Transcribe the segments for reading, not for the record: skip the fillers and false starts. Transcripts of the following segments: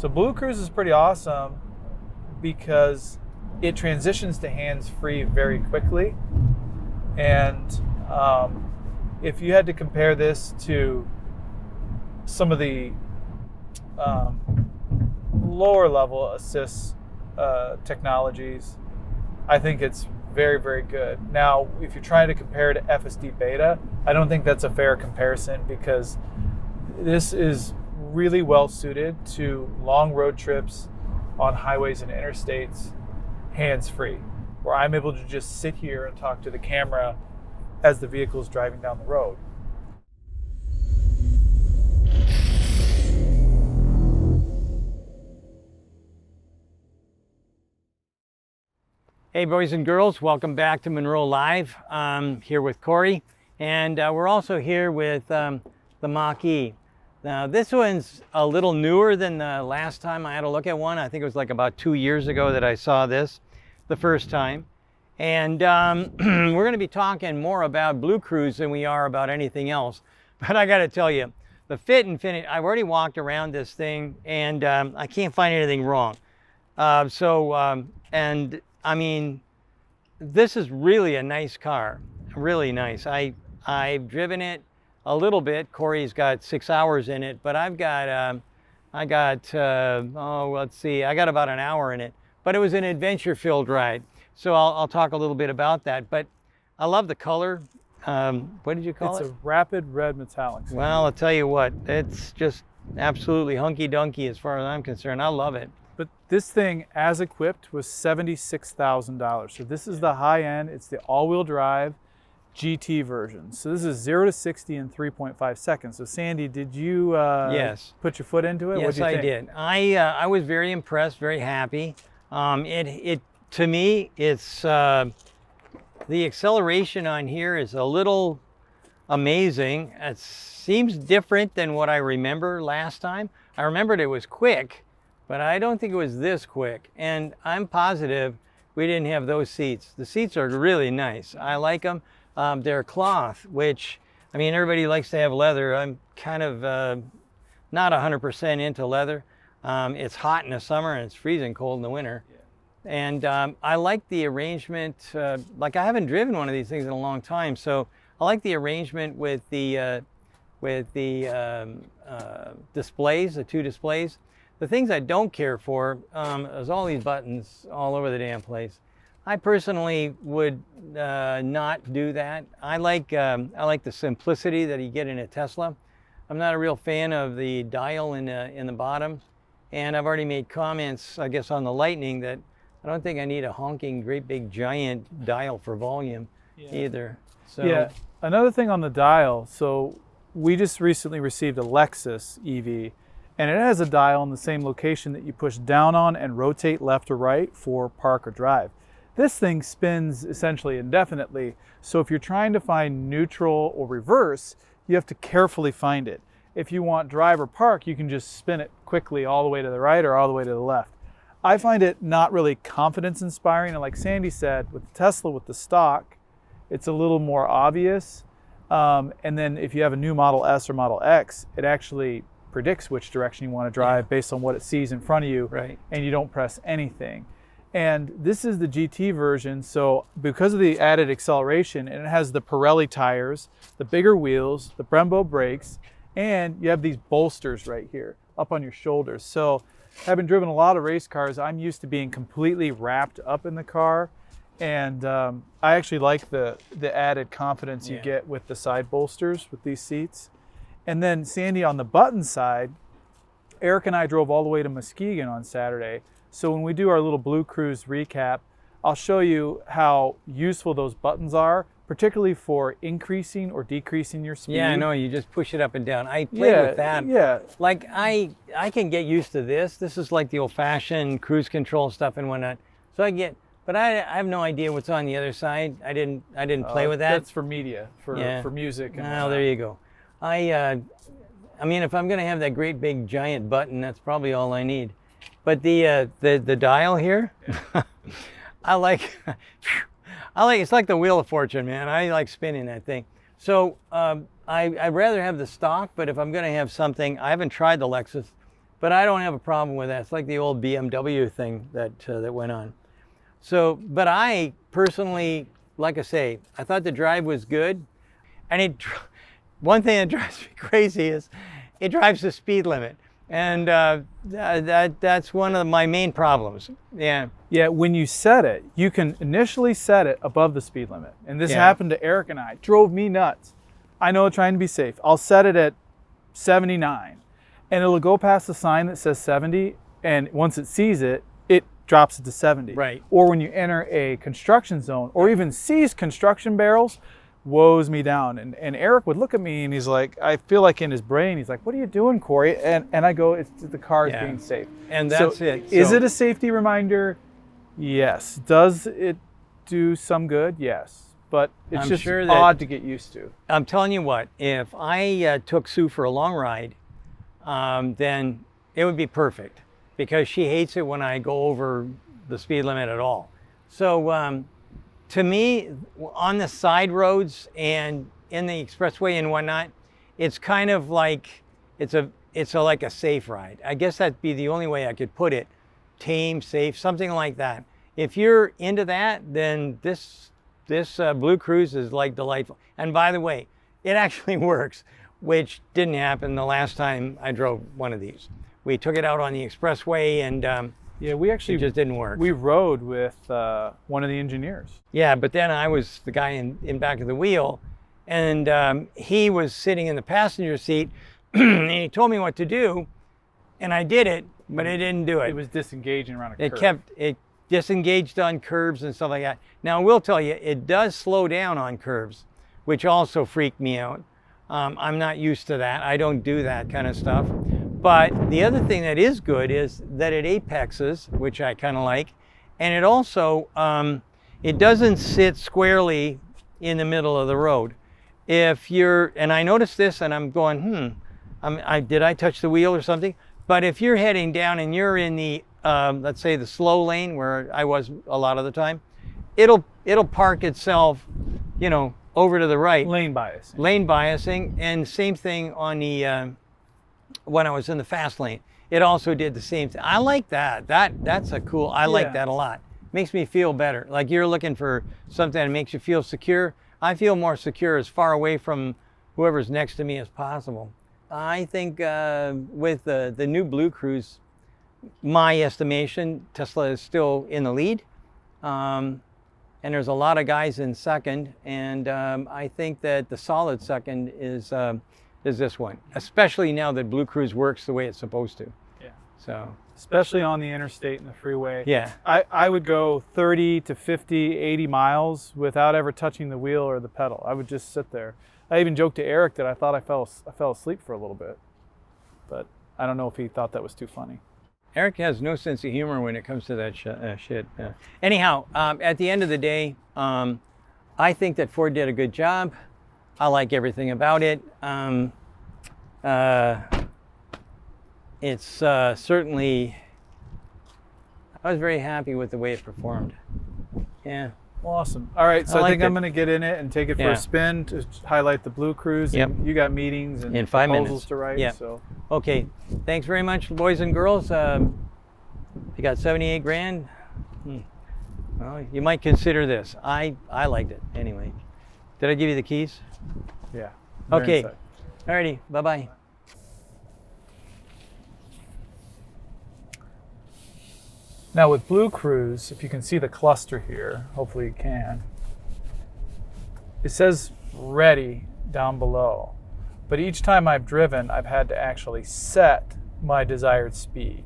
So BlueCruise is pretty awesome because it transitions to hands-free very quickly. And if you had to compare this to some of the lower level assist technologies, I think it's very, very good. Now, if you're trying to compare to FSD Beta, I don't think that's a fair comparison because this is really well suited to long road trips on highways and interstates, hands-free, where I'm able to just sit here and talk to the camera as the vehicle is driving down the road. Hey boys and girls, welcome back to Munro Live. Here with Corey, and we're also here with the Mach-E. Now this one's a little newer than the last time I had a look at one. I think it was like about 2 years ago that I saw this the first time. And we're going to be talking more about BlueCruise than we are about anything else. But I got to tell you, the fit and finish, I've already walked around this thing and I can't find anything wrong. And I mean, this is really a nice car, really nice. I've driven it a little bit. Corey's got 6 hours in it, but I got about an hour in it. But it was an adventure-filled ride, so I'll talk a little bit about that. But I love the color. What did you call it? It's a rapid red metallic. Well, I'll tell you what, it's just absolutely hunky-dunky as far as I'm concerned. I love it. But this thing, as equipped, was $76,000. So this is the high end. It's the all-wheel drive GT version. So this is 0 to 60 in 3.5 seconds. So Sandy, did you yes. put your foot into it? Yes, I did. I was very impressed, very happy. To me, it's the acceleration on here is a little amazing. It seems different than what I remember last time. I remembered it was quick, but I don't think it was this quick. And I'm positive we didn't have those seats. The seats are really nice. I like them. They're cloth, which, I mean, everybody likes to have leather. I'm kind of not 100% into leather. It's hot in the summer and it's freezing cold in the winter. Yeah. And I like the arrangement. Like, I haven't driven one of these things in a long time, so I like the arrangement with the displays, the two displays. The things I don't care for is all these buttons all over the damn place. I personally would not do that. I like the simplicity that you get in a Tesla. I'm not a real fan of the dial in the bottom, and I've already made comments, I guess, on the Lightning that I don't think I need a honking, great big giant dial for volume either. So yeah, another thing on the dial. So we just recently received a Lexus EV, and it has a dial in the same location that you push down on and rotate left or right for park or drive. This thing spins essentially indefinitely, so if you're trying to find neutral or reverse, you have to carefully find it. If you want drive or park, you can just spin it quickly all the way to the right or all the way to the left. I find it not really confidence inspiring, and like Sandy said, with the Tesla, with the stock, it's a little more obvious. And then if you have a new Model S or Model X, it actually predicts which direction you want to drive based on what it sees in front of you, right, and you don't press anything. And this is the GT version, so because of the added acceleration, and it has the Pirelli tires, the bigger wheels, the Brembo brakes, and you have these bolsters right here up on your shoulders. So having driven a lot of race cars, I'm used to being completely wrapped up in the car, and I actually like the added confidence you get with the side bolsters with these seats. And then Sandy, on the button side, Eric and I drove all the way to Muskegon on Saturday. So when we do our little BlueCruise recap, I'll show you how useful those buttons are, particularly for increasing or decreasing your speed. Yeah, I know, you just push it up and down. I played with that. Yeah. Like, I can get used to this. This is like the old-fashioned cruise control stuff and whatnot. So but I have no idea what's on the other side. I didn't play with that. That's for media, for music. Oh, there you go. I mean, if I'm gonna have that great big giant button, that's probably all I need. But the dial here, I like it's like the Wheel of Fortune, man. I like spinning that thing. So I'd rather have the stock, but if I'm gonna have something, I haven't tried the Lexus, but I don't have a problem with that. It's like the old BMW thing that went on. So, but I personally, like I say, I thought the drive was good. And one thing that drives me crazy is it drives the speed limit. And that's one of my main problems. Yeah. Yeah, when you set it, you can initially set it above the speed limit. And this happened to Eric and I. Drove me nuts. I know, trying to be safe. I'll set it at 79. And it'll go past the sign that says 70. And once it sees it, it drops it to 70. Right. Or when you enter a construction zone or even sees construction barrels, woes me down. And Eric would look at me and he's like, I feel like in his brain, he's like, what are you doing, Corey? And I go, it's the car is being safe. And that's it. Is it a safety reminder? Yes. Does it do some good? Yes. But it's just odd to get used to. I'm telling you what, if I took Sue for a long ride, then it would be perfect because she hates it when I go over the speed limit at all. So to me, on the side roads and in the expressway and whatnot, it's kind of like it's like a safe ride. I guess that'd be the only way I could put it. Tame, safe, something like that. If you're into that, then this BlueCruise is like delightful. And by the way, it actually works, which didn't happen the last time I drove one of these. We took it out on the expressway and yeah, we actually it just didn't work. We rode with one of the engineers. Yeah, but then I was the guy in back of the wheel, and he was sitting in the passenger seat, and he told me what to do, and I did it, but it didn't do it. It was disengaging around a curve. It disengaged on curves and stuff like that. Now, I will tell you, it does slow down on curves, which also freaked me out. I'm not used to that. I don't do that kind of stuff. But the other thing that is good is that it apexes, which I kind of like. And it also, it doesn't sit squarely in the middle of the road. If you're, and I noticed this and I'm going, did I touch the wheel or something? But if you're heading down and you're in the, let's say the slow lane where I was a lot of the time, it'll park itself, you know, over to the right. Lane biasing. Lane biasing, and same thing on the, when I was in the fast lane, it also did the same thing. I like that. That's a cool, I like that a lot. Makes me feel better. Like you're looking for something that makes you feel secure. I feel more secure as far away from whoever's next to me as possible. I think with the new BlueCruise, my estimation, Tesla is still in the lead. And there's a lot of guys in second. And I think that the solid second is this one, especially now that BlueCruise works the way it's supposed to. Yeah. So. Especially on the interstate and the freeway. Yeah. I would go 30 to 50, 80 miles without ever touching the wheel or the pedal. I would just sit there. I even joked to Eric that I thought I fell asleep for a little bit, but I don't know if he thought that was too funny. Eric has no sense of humor when it comes to that shit. Anyhow, at the end of the day, I think that Ford did a good job. I like everything about it. It's certainly, I was very happy with the way it performed. Yeah. Awesome. All right, so I think I'm going to get in it and take it for a spin to highlight the BlueCruise. Yep. You got meetings and in 5 proposals minutes to write. Yep. So. Okay. Thanks very much, boys and girls. You got 78 grand. Well, you might consider this. I liked it anyway. Did I give you the keys? Yeah. Okay. Alrighty. Bye-bye. Now with BlueCruise, if you can see the cluster here, hopefully you can, it says ready down below. But each time I've driven, I've had to actually set my desired speed.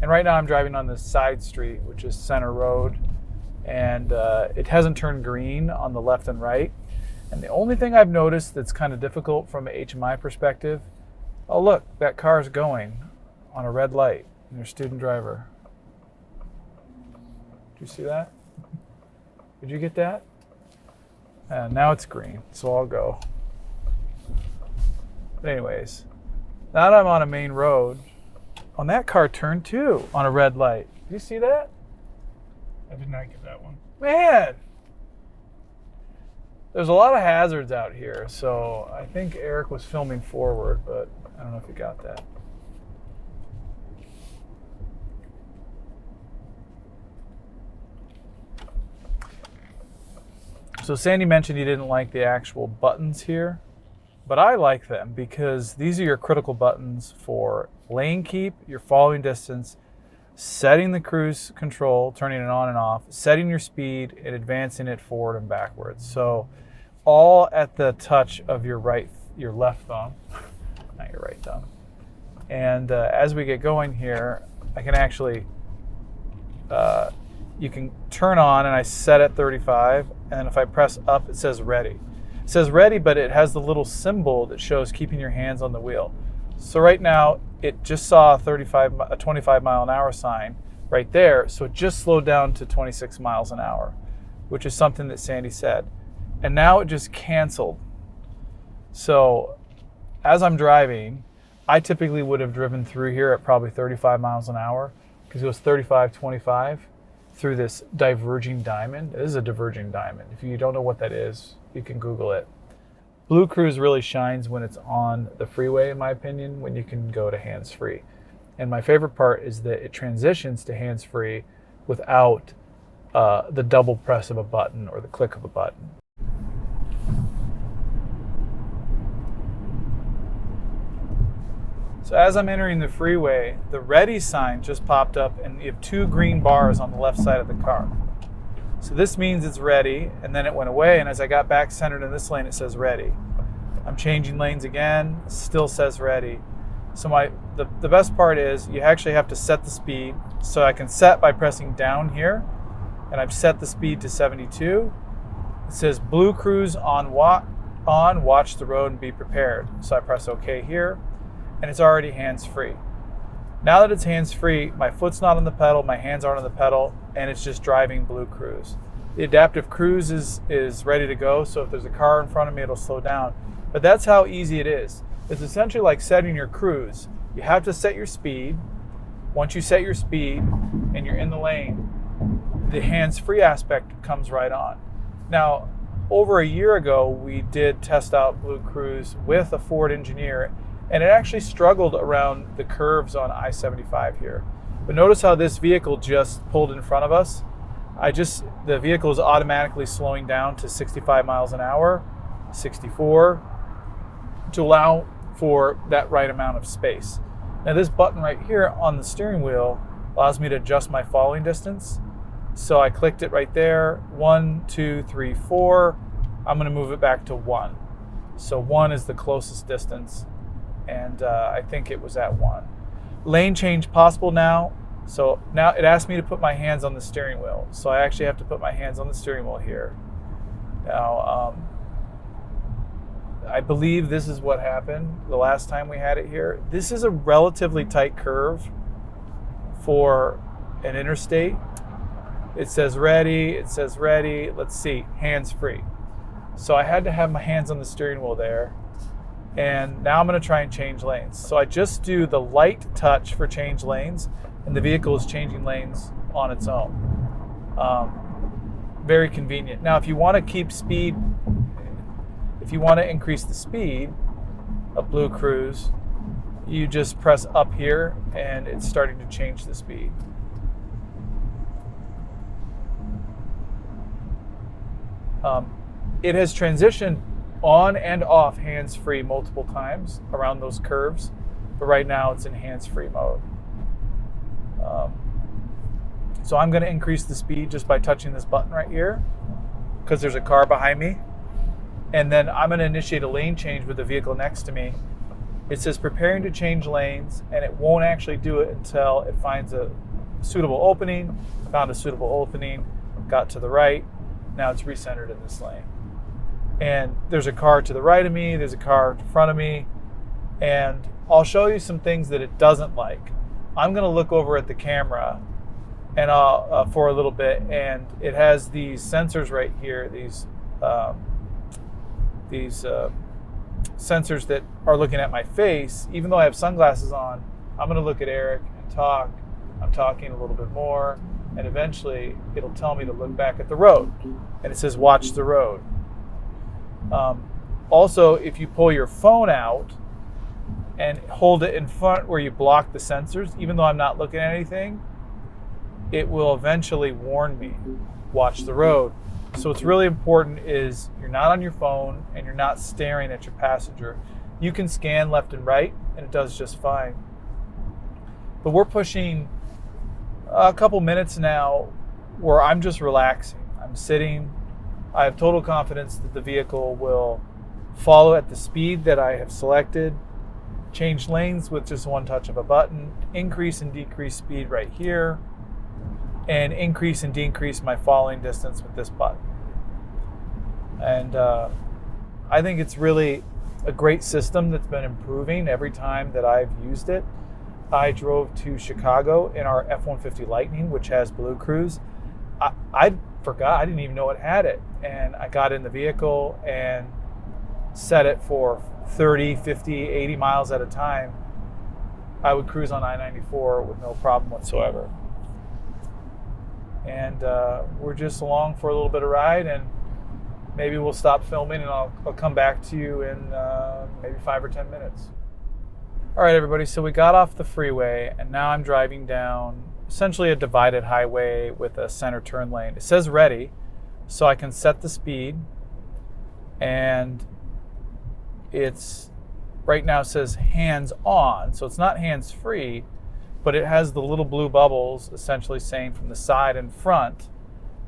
And right now I'm driving on this side street, which is Center Road, and it hasn't turned green on the left and right. And the only thing I've noticed that's kind of difficult from an HMI perspective, oh look, that car's going on a red light, and there's student driver. Did you see that? Did you get that? Now it's green, so I'll go. But anyways, now that I'm on a main road, on that car turned too on a red light. Did you see that? I did not get that one. Man! There's a lot of hazards out here, so I think Eric was filming forward, but I don't know if you got that. So Sandy mentioned he didn't like the actual buttons here, but I like them because these are your critical buttons for lane keep, your following distance, setting the cruise control, turning it on and off, setting your speed, and advancing it forward and backwards. So all at the touch of your left thumb, not your right thumb. And as we get going here, I can actually, you can turn on, and I set at 35, and then if I press up, it says ready. It says ready, but it has the little symbol that shows keeping your hands on the wheel. So right now, it just saw a 25 mile an hour sign right there, so it just slowed down to 26 miles an hour, which is something that Sandy said. And now it just canceled. So as I'm driving, I typically would have driven through here at probably 35 miles an hour because it was 35, 25 through this diverging diamond. It is a diverging diamond. If you don't know what that is, you can Google it. BlueCruise really shines when it's on the freeway, in my opinion, when you can go to hands-free. And my favorite part is that it transitions to hands-free without the double press of a button or the click of a button. So as I'm entering the freeway, the ready sign just popped up, and you have 2 green bars on the left side of the car. So this means it's ready, and then it went away, and as I got back centered in this lane, it says ready. I'm changing lanes again, still says ready. So the best part is you actually have to set the speed. So I can set by pressing down here, and I've set the speed to 72. It says BlueCruise on, watch the road and be prepared. So I press OK here, and it's already hands-free. Now that it's hands-free, my foot's not on the pedal, my hands aren't on the pedal, and it's just driving BlueCruise. The adaptive cruise is ready to go, so if there's a car in front of me, it'll slow down. But that's how easy it is. It's essentially like setting your cruise. You have to set your speed. Once you set your speed and you're in the lane, the hands-free aspect comes right on. Now, over a year ago, we did test out BlueCruise with a Ford engineer, and it actually struggled around the curves on I-75 here. But notice how this vehicle just pulled in front of us. The vehicle is automatically slowing down to 65 miles an hour, 64, to allow for that right amount of space. Now this button right here on the steering wheel allows me to adjust my following distance. So I clicked it right there, 1, 2, 3, 4. I'm gonna move it back to 1. So 1 is the closest distance, and I think it was at 1. Lane change possible now. So now it asked me to put my hands on the steering wheel. So I actually have to put my hands on the steering wheel here. Now, I believe this is what happened the last time we had it here. This is a relatively tight curve for an interstate. It says ready, let's see, hands-free. So I had to have my hands on the steering wheel there. And now I'm gonna try and change lanes. So I just do the light touch for change lanes, and the vehicle is changing lanes on its own. Very convenient. Now, if you wanna keep speed, if you wanna increase the speed of BlueCruise, you just press up here and it's starting to change the speed. It has transitioned on and off hands-free multiple times around those curves, but right now it's in hands-free mode. So I'm going to increase the speed just by touching this button right here because there's a car behind me, and then I'm going to initiate a lane change with the vehicle next to me. It says preparing to change lanes, and it won't actually do it until it finds a suitable opening. Found a suitable opening, got to the right, now it's recentered in this lane. And there's a car to the right of me, there's a car in front of me, and I'll show you some things that it doesn't like. I'm gonna look over at the camera and for a little bit, and it has these sensors right here, these sensors that are looking at my face. Even though I have sunglasses on, I'm gonna look at Eric and talk. I'm talking a little bit more, and eventually it'll tell me to look back at the road, and it says watch the road. Also, if you pull your phone out and hold it in front where you block the sensors, even though I'm not looking at anything, it will eventually warn me, watch the road. So what's really important is you're not on your phone and you're not staring at your passenger. You can scan left and right and it does just fine. But we're pushing a couple minutes now where I'm just relaxing. I'm sitting. I have total confidence that the vehicle will follow at the speed that I have selected, change lanes with just one touch of a button, increase and decrease speed right here, and increase and decrease my following distance with this button. And I think it's really a great system that's been improving every time that I've used it. I drove to Chicago in our F-150 Lightning, which has BlueCruise. I forgot, I didn't even know it had it. And I got in the vehicle and set it for 30, 50, 80 miles at a time. I would cruise on I-94 with no problem whatsoever. And we're just along for a little bit of ride, and maybe we'll stop filming and I'll come back to you in maybe 5 or 10 minutes. All right, everybody, so we got off the freeway and now I'm driving down essentially a divided highway with a center turn lane. It says ready, so I can set the speed, and it's right now says hands on, so it's not hands free, but it has the little blue bubbles essentially saying from the side and front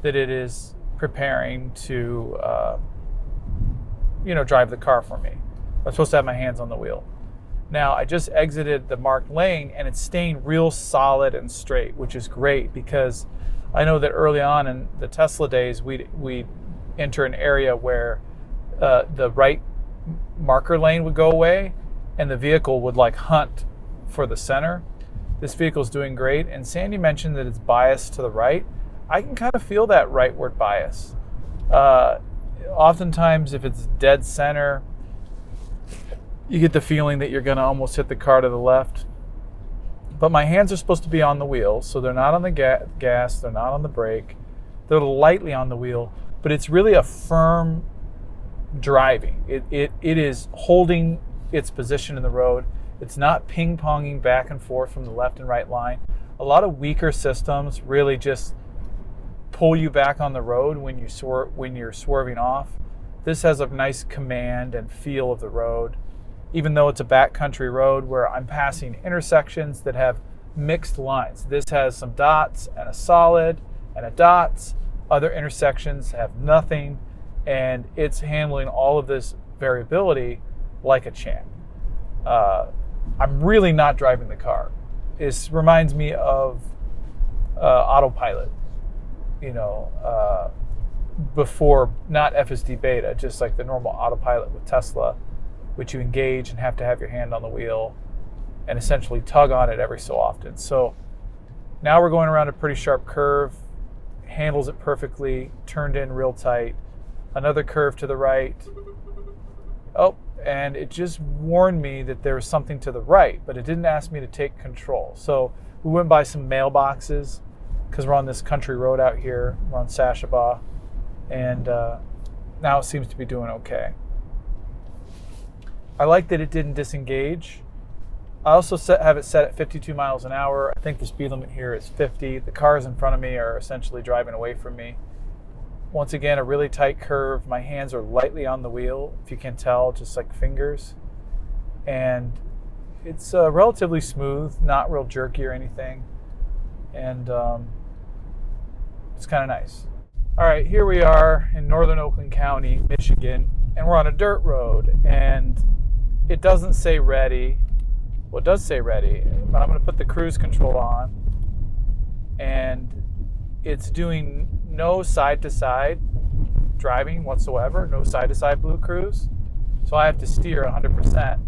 that it is preparing to drive the car for me. I'm supposed to have my hands on the wheel. Now, I just exited the marked lane and it's staying real solid and straight, which is great because I know that early on in the Tesla days, we'd enter an area where the right marker lane would go away and the vehicle would like hunt for the center. This vehicle is doing great. And Sandy mentioned that it's biased to the right. I can kind of feel that rightward bias. Oftentimes, if it's dead center, you get the feeling that you're going to almost hit the car to the left. But my hands are supposed to be on the wheel, so they're not on the gas, they're not on the brake. They're lightly on the wheel, but it's really a firm driving. It is holding its position in the road. It's not ping-ponging back and forth from the left and right line. A lot of weaker systems really just pull you back on the road when you're swerving off. This has a nice command and feel of the road, even though it's a backcountry road where I'm passing intersections that have mixed lines. This has some dots and a solid and a dots. Other intersections have nothing, and it's handling all of this variability like a champ. I'm really not driving the car. It reminds me of autopilot, before, not FSD beta, just like the normal autopilot with Tesla, which you engage and have to have your hand on the wheel and essentially tug on it every so often. So now we're going around a pretty sharp curve, handles it perfectly, turned in real tight, another curve to the right. Oh, and it just warned me that there was something to the right, but it didn't ask me to take control. So we went by some mailboxes because we're on this country road out here. We're on Sashaba, and now it seems to be doing okay. I like that it didn't disengage. I also have it set at 52 miles an hour. I think the speed limit here is 50. The cars in front of me are essentially driving away from me. Once again, a really tight curve. My hands are lightly on the wheel, if you can tell, just like fingers. And it's relatively smooth, not real jerky or anything. And it's kind of nice. All right, here we are in northern Oakland County, Michigan, and we're on a dirt road. And it doesn't say ready. Well, it does say ready, but I'm going to put the cruise control on. And it's doing no side-to-side driving whatsoever, no side-to-side BlueCruise. So I have to steer 100%.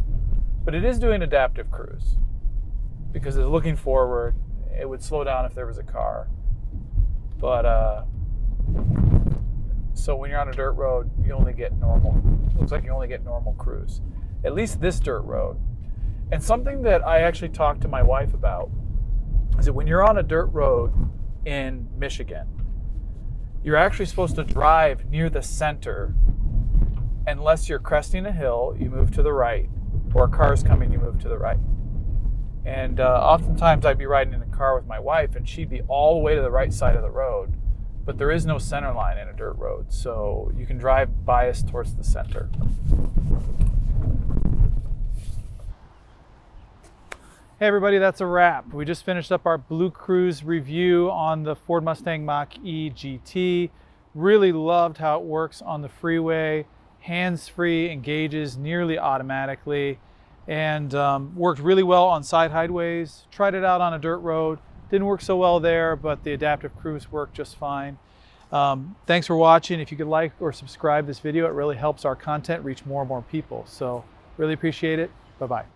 But it is doing adaptive cruise because it's looking forward. It would slow down if there was a car. But so when you're on a dirt road, you only get normal. It looks like you only get normal cruise. At least this dirt road. And something that I actually talked to my wife about is that when you're on a dirt road in Michigan, you're actually supposed to drive near the center. Unless you're cresting a hill, you move to the right, or a car's coming, you move to the right. And oftentimes I'd be riding in a car with my wife and she'd be all the way to the right side of the road but there is no center line in a dirt road, so you can drive biased towards the center. Hey everybody, that's a wrap. We just finished up our BlueCruise review on the Ford Mustang Mach-E GT. Really loved how it works on the freeway. Hands-free, engages nearly automatically, and worked really well on side highways. Tried it out on a dirt road. Didn't work so well there, but the adaptive cruise worked just fine. Thanks for watching. If you could like or subscribe this video, it really helps our content reach more and more people. So really appreciate it. Bye-bye.